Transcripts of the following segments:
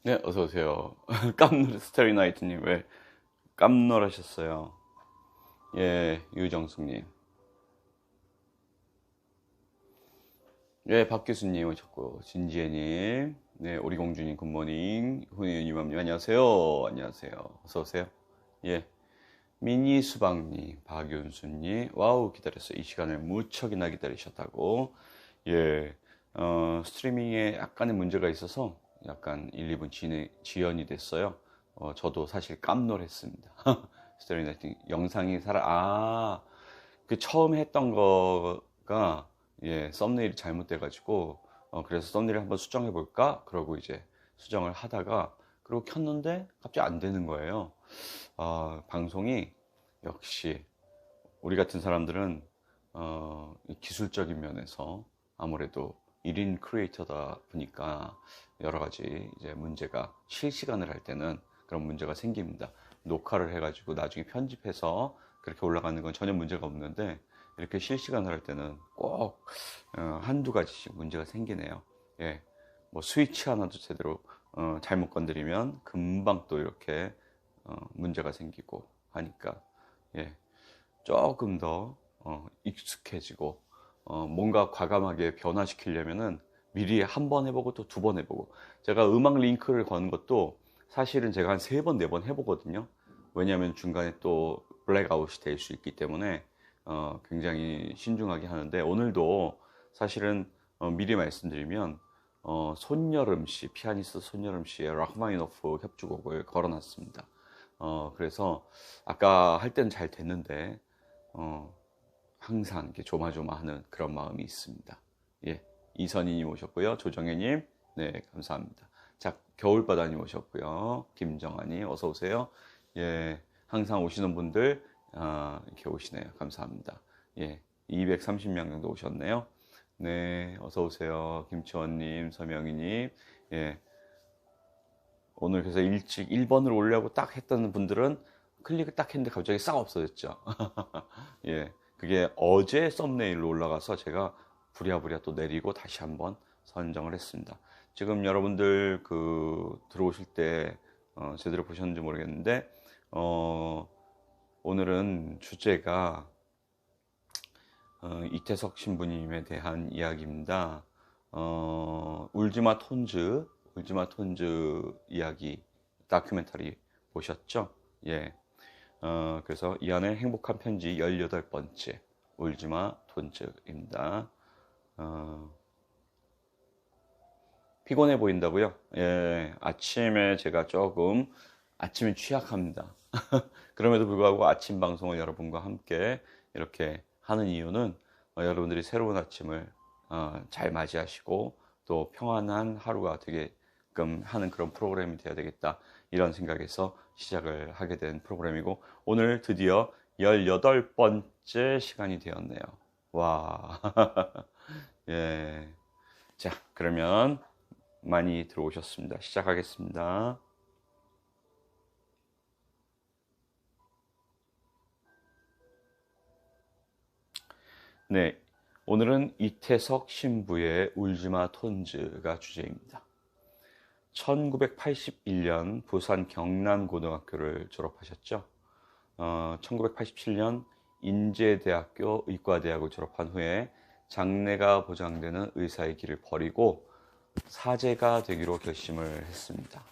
네, 어서오세요. 깜놀, 스타리나이트님, 왜 깜놀하셨어요? 예, 유정숙님. 예, 박교수님 오셨고, 진지혜님. 네, 오리공주님, 굿모닝. 훈이유님님, 안녕하세요. 안녕하세요. 어서오세요. 예, 미니수박님, 박윤수님. 와우, 기다렸어요. 이 시간을 무척이나 기다리셨다고. 예, 스트리밍에 약간의 문제가 있어서 약간 1, 2분 지연이 됐어요. 저도 사실 깜놀했습니다. 스토리나이팅 영상이 그 처음 했던 거가 예, 썸네일이 잘못돼가지고 그래서 썸네일을 한번 수정해 볼까? 그러고 이제 수정을 하다가 그리고 켰는데 갑자기 안 되는 거예요. 방송이 역시 우리 같은 사람들은 이 기술적인 면에서 아무래도 1인 크리에이터다 보니까 여러 가지 이제 문제가 실시간을 할 때는 그런 문제가 생깁니다. 녹화를 해가지고 나중에 편집해서 그렇게 올라가는 건 전혀 문제가 없는데 이렇게 실시간을 할 때는 꼭 한두 가지씩 문제가 생기네요. 예, 뭐 스위치 하나도 제대로 잘못 건드리면 금방 또 이렇게 문제가 생기고 하니까 예, 조금 더 익숙해지고 뭔가 과감하게 변화시키려면은 미리 한 번 해보고 또 두 번 해보고 제가 음악 링크를 거는 것도 사실은 제가 한 세 번, 네 번 해보거든요. 왜냐하면 중간에 또 블랙아웃이 될 수 있기 때문에 굉장히 신중하게 하는데 오늘도 사실은 미리 말씀드리면 손여름 씨, 피아니스트 손여름 씨의 라흐마니노프 협주곡을 걸어놨습니다. 그래서 아까 할 때는 잘 됐는데 항상 이렇게 조마조마하는 그런 마음이 있습니다. 예, 이선희님 오셨고요. 조정혜님, 네, 감사합니다. 자, 겨울바다님 오셨고요. 김정아님, 어서 오세요. 예, 항상 오시는 분들 이렇게 오시네요. 감사합니다. 예, 230명 정도 오셨네요. 네, 어서 오세요. 김치원님, 서명희님, 예, 오늘 그래서 일찍 1번을 올려고 딱 했던 분들은 클릭을 딱 했는데 갑자기 싹 없어졌죠. 예, 그게 어제 썸네일로 올라가서 제가 부랴부랴 또 내리고 다시 한번 선정을 했습니다. 지금 여러분들 들어오실 때 제대로 보셨는지 모르겠는데 오늘은 주제가 이태석 신부님에 대한 이야기입니다. 울지마 톤즈 이야기 다큐멘터리 보셨죠? 예. 그래서 이 안에 행복한 편지 18번째 울지마 톤즈입니다. 피곤해 보인다고요? 예, 아침에 제가 조금 아침에 취약합니다. 그럼에도 불구하고 아침 방송을 여러분과 함께 이렇게 하는 이유는 여러분들이 새로운 아침을 잘 맞이하시고 또 평안한 하루가 되게끔 하는 그런 프로그램이 되어야 되겠다 이런 생각에서 시작을 하게 된 프로그램이고 오늘 드디어 18번째 시간이 되었네요. 와. 예. 자, 그러면 많이 들어오셨습니다. 시작하겠습니다. 네, 오늘은 이태석 신부의 울지마 톤즈가 주제입니다. 1981년 부산 경남고등학교를 졸업하셨죠. 1987년 인제대학교 의과대학을 졸업한 후에 장래가 보장되는 의사의 길을 버리고 사제가 되기로 결심을 했습니다.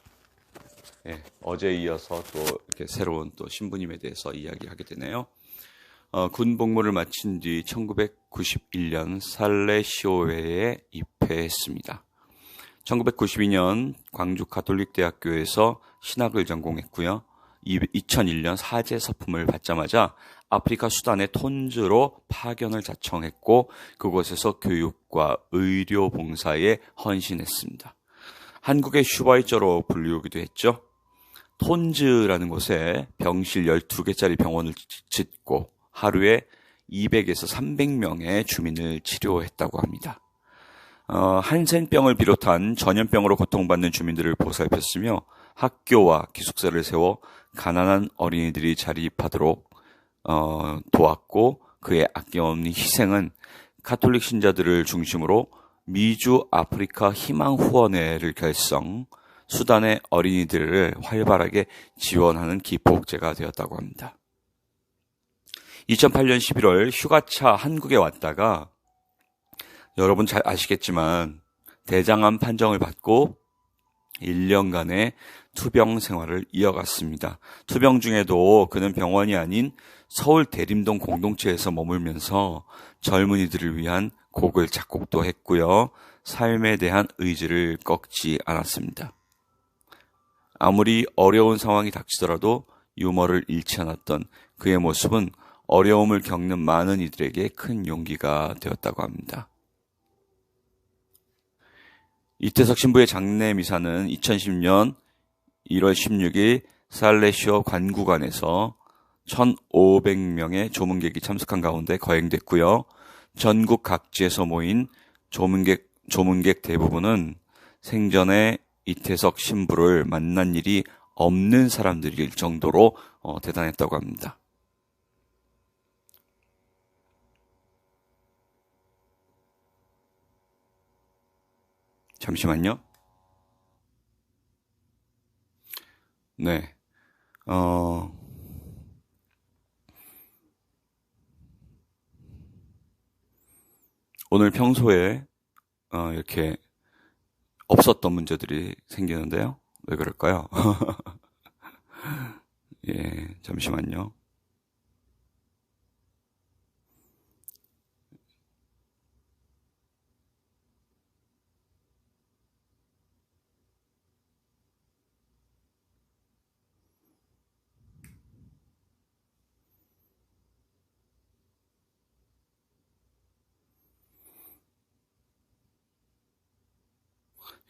예, 어제에 이어서 또 이렇게 새로운 또 신부님에 대해서 이야기하게 되네요. 군 복무를 마친 뒤 1991년 살레시오회에 입회했습니다. 1992년 광주 가톨릭대학교에서 신학을 전공했고요. 2001년 사제 서품을 받자마자 아프리카 수단의 톤즈로 파견을 자청했고 그곳에서 교육과 의료 봉사에 헌신했습니다. 한국의 슈바이처로 불리우기도 했죠. 톤즈라는 곳에 병실 12개짜리 병원을 짓고 하루에 200에서 300명의 주민을 치료했다고 합니다. 한센병을 비롯한 전염병으로 고통받는 주민들을 보살폈으며 학교와 기숙사를 세워 가난한 어린이들이 자립하도록 도왔고 그의 아낌없는 희생은 가톨릭 신자들을 중심으로 미주 아프리카 희망 후원회를 결성, 수단의 어린이들을 활발하게 지원하는 기폭제가 되었다고 합니다. 2008년 11월 휴가차 한국에 왔다가 여러분 잘 아시겠지만 대장암 판정을 받고 1년간의 투병 생활을 이어갔습니다. 투병 중에도 그는 병원이 아닌 서울 대림동 공동체에서 머물면서 젊은이들을 위한 곡을 작곡도 했고요. 삶에 대한 의지를 꺾지 않았습니다. 아무리 어려운 상황이 닥치더라도 유머를 잃지 않았던 그의 모습은 어려움을 겪는 많은 이들에게 큰 용기가 되었다고 합니다. 이태석 신부의 장례 미사는 2010년 1월 16일 살레시오 관구관에서 1,500명의 조문객이 참석한 가운데 거행됐고요. 전국 각지에서 모인 조문객 대부분은 생전에 이태석 신부를 만난 일이 없는 사람들일 정도로 대단했다고 합니다. 잠시만요. 네. 오늘 평소에 이렇게 없었던 문제들이 생기는데요. 왜 그럴까요? 예, 잠시만요.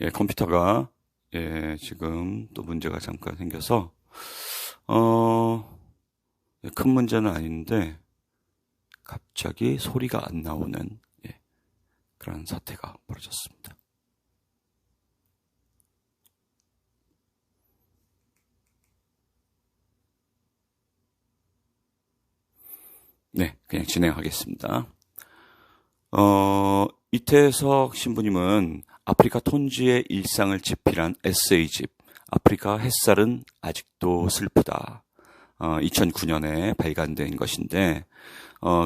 예, 컴퓨터가 지금 또 문제가 잠깐 생겨서 큰 문제는 아닌데 갑자기 소리가 안 나오는 그런 사태가 벌어졌습니다. 네, 그냥 진행하겠습니다. 이태석 신부님은 아프리카 톤주의 일상을 집필한 에세이집 아프리카 햇살은 아직도 슬프다. 2009년에 발간된 것인데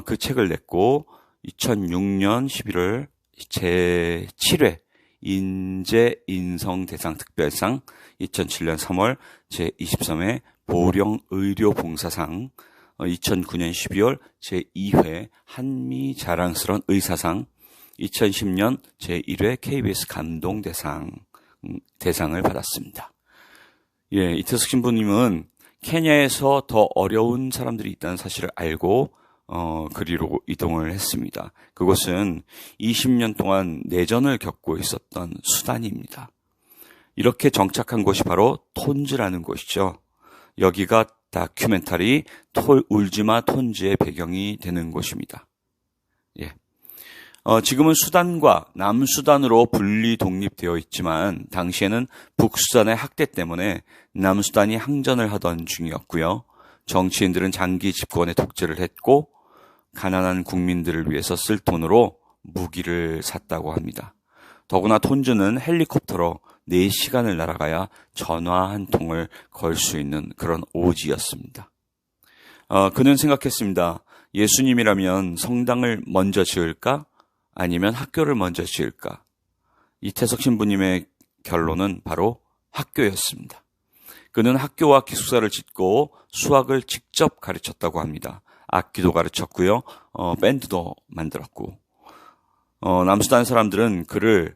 그 책을 냈고 2006년 11월 제7회 인재인성대상 특별상, 2007년 3월 제23회 보령의료봉사상, 2009년 12월 제2회 한미자랑스러운 의사상, 2010년 제1회 KBS 감동대상을 받았습니다. 예, 이태석 신부님은 케냐에서 더 어려운 사람들이 있다는 사실을 알고 그리로 이동을 했습니다. 그곳은 20년 동안 내전을 겪고 있었던 수단입니다. 이렇게 정착한 곳이 바로 톤즈라는 곳이죠. 여기가 다큐멘터리 울지마 톤즈의 배경이 되는 곳입니다. 예. 지금은 수단과 남수단으로 분리 독립되어 있지만 당시에는 북수단의 학대 때문에 남수단이 항전을 하던 중이었고요. 정치인들은 장기 집권에 독재를 했고 가난한 국민들을 위해서 쓸 돈으로 무기를 샀다고 합니다. 더구나 톤즈는 헬리콥터로 4시간을 날아가야 전화 한 통을 걸 수 있는 그런 오지였습니다. 그는 생각했습니다. 예수님이라면 성당을 먼저 지을까? 아니면 학교를 먼저 지을까? 이태석 신부님의 결론은 바로 학교였습니다. 그는 학교와 기숙사를 짓고 수학을 직접 가르쳤다고 합니다. 악기도 가르쳤고요. 밴드도 만들었고. 남수단 사람들은 그를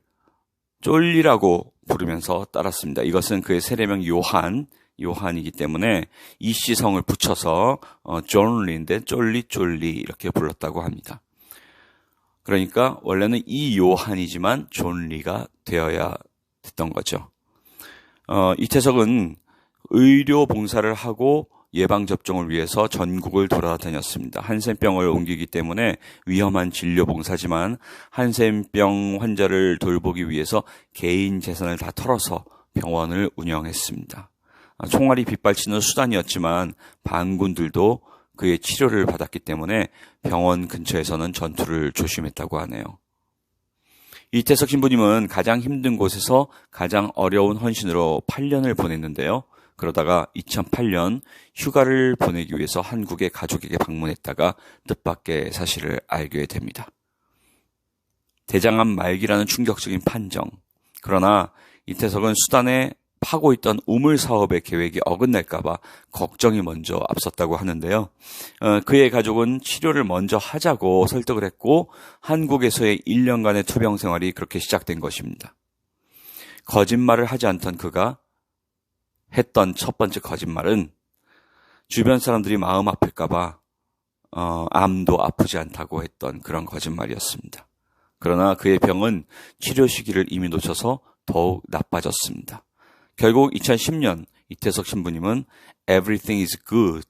쫄리라고 부르면서 따랐습니다. 이것은 그의 세례명 요한이기 때문에 이씨성을 붙여서 존리인데 쫄리 이렇게 불렀다고 합니다. 그러니까 원래는 이 요한이지만 존리가 되어야 됐던 거죠. 이태석은 의료 봉사를 하고 예방접종을 위해서 전국을 돌아다녔습니다. 한센병을 옮기기 때문에 위험한 진료 봉사지만 한센병 환자를 돌보기 위해서 개인 재산을 다 털어서 병원을 운영했습니다. 총알이 빗발치는 수단이었지만 반군들도 그의 치료를 받았기 때문에 병원 근처에서는 전투를 조심했다고 하네요. 이태석 신부님은 가장 힘든 곳에서 가장 어려운 헌신으로 8년을 보냈는데요. 그러다가 2008년 휴가를 보내기 위해서 한국의 가족에게 방문했다가 뜻밖의 사실을 알게 됩니다. 대장암 말기라는 충격적인 판정. 그러나 이태석은 수단에 파고 있던 우물 사업의 계획이 어긋날까봐 걱정이 먼저 앞섰다고 하는데요. 그의 가족은 치료를 먼저 하자고 설득을 했고 한국에서의 1년간의 투병 생활이 그렇게 시작된 것입니다. 거짓말을 하지 않던 그가 했던 첫 번째 거짓말은 주변 사람들이 마음 아플까봐 암도 아프지 않다고 했던 그런 거짓말이었습니다. 그러나 그의 병은 치료 시기를 이미 놓쳐서 더욱 나빠졌습니다. 결국 2010년 이태석 신부님은 Everything is good,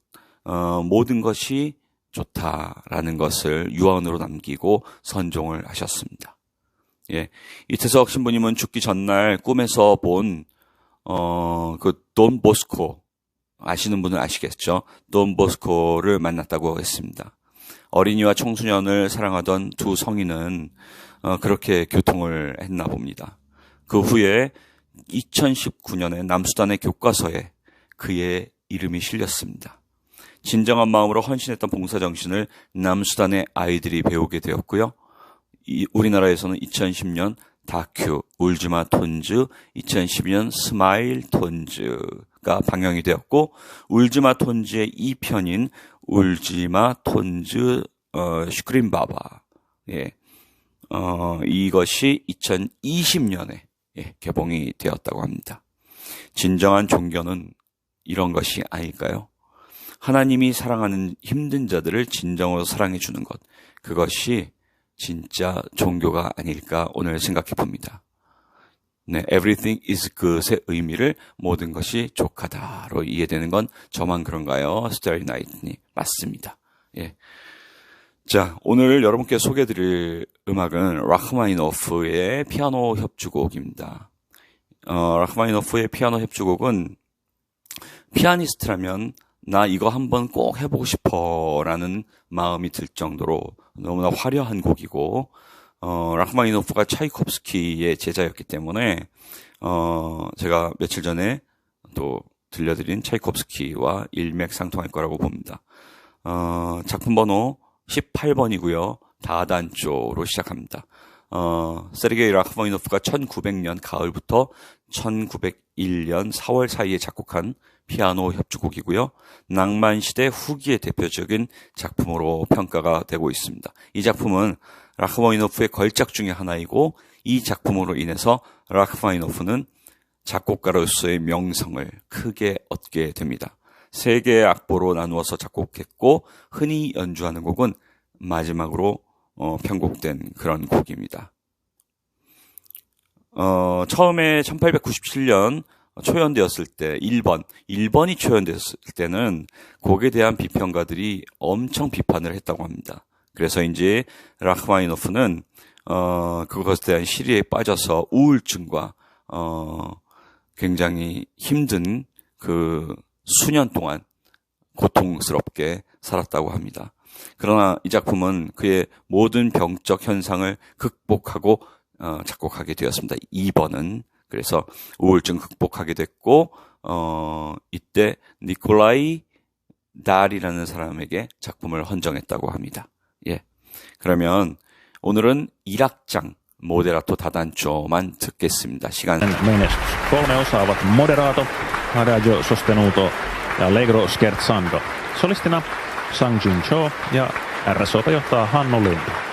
모든 것이 좋다라는 것을 유언으로 남기고 선종을 하셨습니다. 예, 이태석 신부님은 죽기 전날 꿈에서 본 돈 보스코, 아시는 분은 아시겠죠? 돈 보스코를 만났다고 했습니다. 어린이와 청소년을 사랑하던 두 성인은 그렇게 교통을 했나 봅니다. 그 후에 2019년에 남수단의 교과서에 그의 이름이 실렸습니다. 진정한 마음으로 헌신했던 봉사정신을 남수단의 아이들이 배우게 되었고요. 우리나라에서는 2010년 다큐 울지마 톤즈, 2012년 스마일 톤즈가 방영이 되었고 울지마 톤즈의 2편인 울지마 톤즈 슈크림바바, 예, 이것이 2020년에 개봉이 되었다고 합니다. 진정한 종교는 이런 것이 아닐까요? 하나님이 사랑하는 힘든 자들을 진정으로 사랑해 주는 것, 그것이 진짜 종교가 아닐까 오늘 생각해 봅니다. 네, Everything is good의 의미를 모든 것이 족하다로 이해되는 건 저만 그런가요? 스타리 나이트니 맞습니다. 예. 자, 오늘 여러분께 소개해드릴 음악은 라흐마니노프의 피아노 협주곡입니다. 라흐마니노프의 피아노 협주곡은 피아니스트라면 나 이거 한번 꼭 해보고 싶어 라는 마음이 들 정도로 너무나 화려한 곡이고, 라흐마니노프가 차이콥스키의 제자였기 때문에 제가 며칠 전에 또 들려드린 차이콥스키와 일맥상통할 거라고 봅니다. 작품 번호 18번이고요. 다단조로 시작합니다. 세르게이 라흐마니노프가 1900년 가을부터 1901년 4월 사이에 작곡한 피아노 협주곡이고요. 낭만시대 후기의 대표적인 작품으로 평가가 되고 있습니다. 이 작품은 라흐마니노프의 걸작 중에 하나이고 이 작품으로 인해서 라흐마니노프는 작곡가로서의 명성을 크게 얻게 됩니다. 3개의 악보로 나누어서 작곡했고 흔히 연주하는 곡은 마지막으로 편곡된 그런 곡입니다. 처음에 1897년 초연되었을 때 1번이 초연되었을 때는 곡에 대한 비평가들이 엄청 비판을 했다고 합니다. 그래서 이제 라흐마니노프는 그것에 대한 시리에 빠져서 우울증과 굉장히 힘든 그 수년 동안 고통스럽게 살았다고 합니다. 그러나 이 작품은 그의 모든 병적 현상을 극복하고 작곡하게 되었습니다. 2번은 그래서 우울증 극복하게 됐고 이때 니콜라이 달이라는 사람에게 작품을 헌정했다고 합니다. 예, 그러면 오늘은 1악장 모데라토 다단조만 듣겠습니다. 시간. Menes 3 osaa ovat moderato, adagio sostenuto ja allegro scherzando. Solistina Sang Jin Cho ja RSO:ta johtaa Hannu Lind.